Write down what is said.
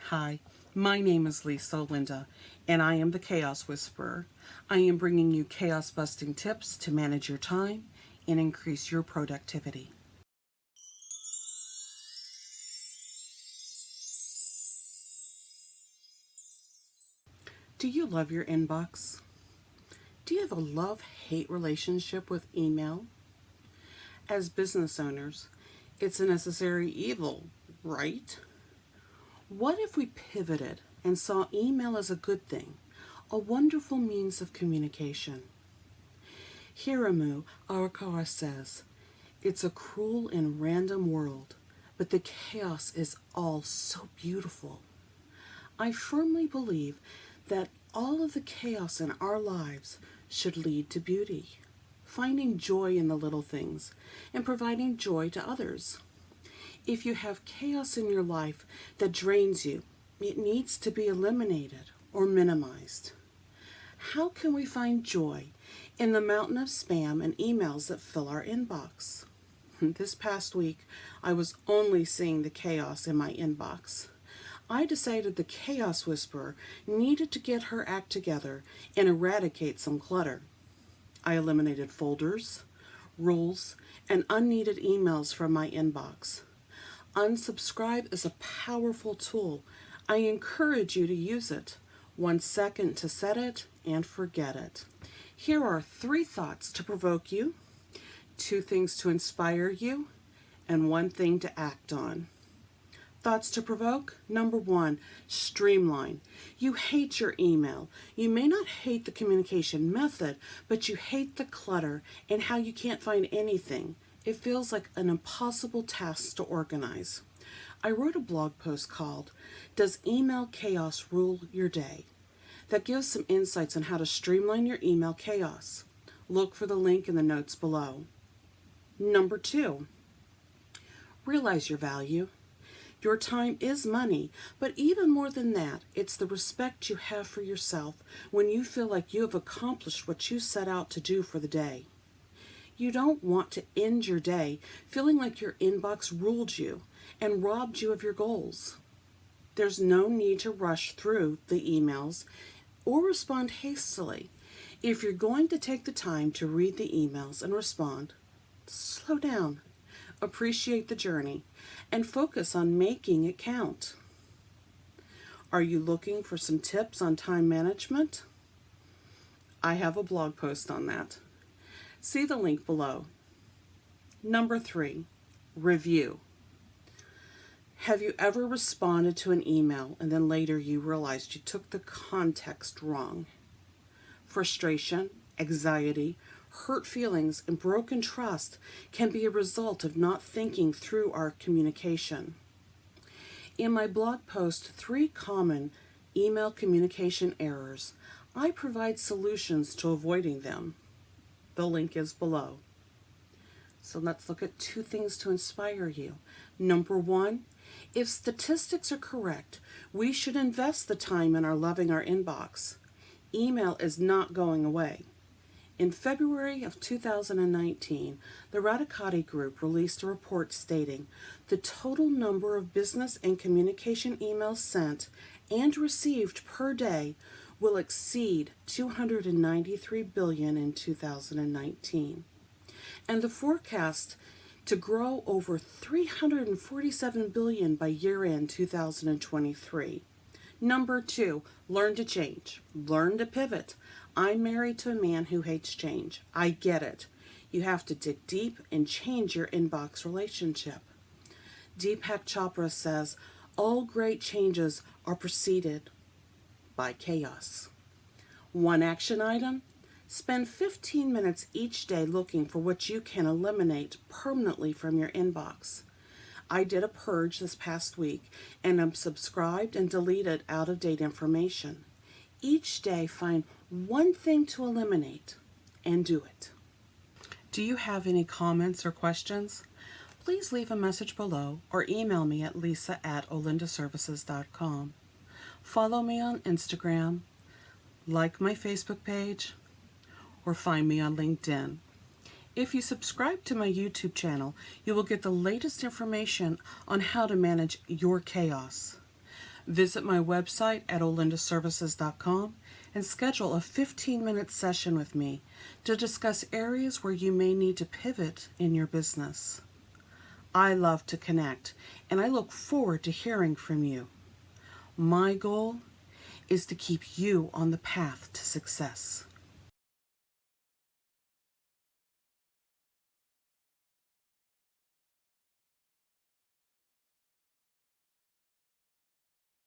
Hi, my name is Lisa Olinda, and I am the Chaos Whisperer. I am bringing you chaos busting tips to manage your time and increase your productivity. Do you love your inbox? Do you have a love-hate relationship with email? As business owners, it's a necessary evil, right? What if we pivoted and saw email as a good thing, a wonderful means of communication? Hiramu Arakawa says, "It's a cruel and random world, but the chaos is all so beautiful." I firmly believe that all of the chaos in our lives should lead to beauty, finding joy in the little things, and providing joy to others. If you have chaos in your life that drains you, it needs to be eliminated or minimized. How can we find joy in the mountain of spam and emails that fill our inbox? This past week, I was only seeing the chaos in my inbox. I decided the Chaos Whisperer needed to get her act together and eradicate some clutter. I eliminated folders, rules, and unneeded emails from my inbox. Unsubscribe is a powerful tool. I encourage you to use it. 1 second to set it and forget it. Here are 3 thoughts to provoke you, 2 things to inspire you, and 1 thing to act on. Thoughts to provoke? Number 1, streamline. You hate your email. You may not hate the communication method, but you hate the clutter and how you can't find anything. It feels like an impossible task to organize. I wrote a blog post called, "Does Email Chaos Rule Your Day?" that gives some insights on how to streamline your email chaos. Look for the link in the notes below. Number 2, realize your value. Your time is money, but even more than that, it's the respect you have for yourself when you feel like you have accomplished what you set out to do for the day. You don't want to end your day feeling like your inbox ruled you and robbed you of your goals. There's no need to rush through the emails or respond hastily. If you're going to take the time to read the emails and respond, slow down, appreciate the journey, and focus on making it count. Are you looking for some tips on time management? I have a blog post on that. See the link below. Number 3, review. Have you ever responded to an email and then later you realized you took the context wrong? Frustration, anxiety, hurt feelings, and broken trust can be a result of not thinking through our communication. In my blog post, 3 common email communication errors, I provide solutions to avoiding them. The link is below. So let's look at 2 things to inspire you. Number 1, if statistics are correct, we should invest the time in loving our inbox. Email is not going away. In February of 2019, the Radicati Group released a report stating the total number of business and communication emails sent and received per day will exceed 293 billion in 2019, and the forecast to grow over 347 billion by year-end 2023. Number 2, learn to change. Learn to pivot. I'm married to a man who hates change. I get it. You have to dig deep and change your inbox relationship. Deepak Chopra says, all great changes are preceded by chaos. 1 action item, spend 15 minutes each day looking for what you can eliminate permanently from your inbox. I did a purge this past week and unsubscribed and deleted out-of-date information. Each day find 1 thing to eliminate and do it. Do you have any comments or questions? Please leave a message below or email me at lisa@olindaservices.com. Follow me on Instagram, like my Facebook page, or find me on LinkedIn. If you subscribe to my YouTube channel, you will get the latest information on how to manage your chaos. Visit my website at olindaservices.com and schedule a 15-minute session with me to discuss areas where you may need to pivot in your business. I love to connect, and I look forward to hearing from you. My goal is to keep you on the path to success.